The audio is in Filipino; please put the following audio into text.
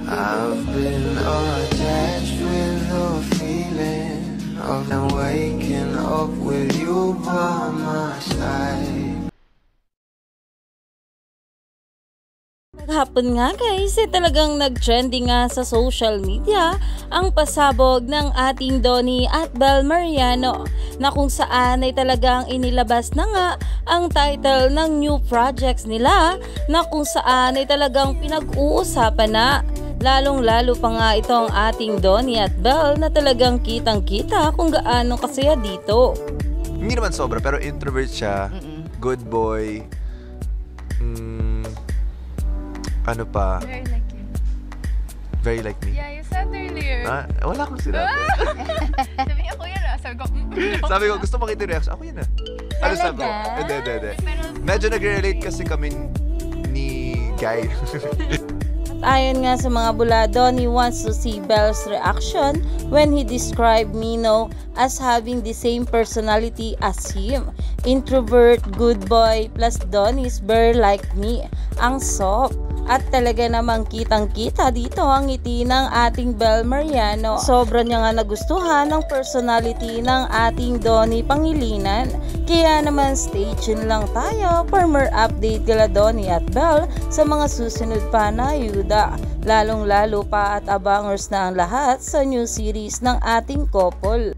I've been attached with the feeling of waking up with you by my side. Maghapon nga guys, talagang nag-trending nga sa social media ang pasabog ng ating Donnie at Bel Mariano na kung saan ay talagang inilabas na nga ang title ng new projects nila na kung saan ay talagang pinag-uusapan na. Lalong-lalo pa nga itong ating Donnie at Bel na talagang kitang-kita kung gaano kasaya dito. Hindi naman sobra pero introvert siya, good boy. Ano pa? Very like you. Very like me? Yeah, you said earlier. Wala akong sinabi. Sabi ako yan Sabi ko, Sabi ko, gusto makita yung reaction. Ako yun Ano sabi ko? Hindi. Medyo nag-relate kasi kami ni Guy. Ayon nga sa mga bulado, he wants to see Bel's reaction when he described Mino as having the same personality as him. Introvert, good boy, plus Donnie's very like me. Ang soft. At talaga namang kitang-kita dito ang ngiti ng ating Bel Mariano. Sobra niya nga nagustuhan ng personality ng ating Donnie Pangilinan. Kaya naman stay tuned lang tayo for more update kila Donnie at Bel sa mga susunod pa na ayuda. Lalong-lalo pa at abangers na ang lahat sa new series ng ating couple.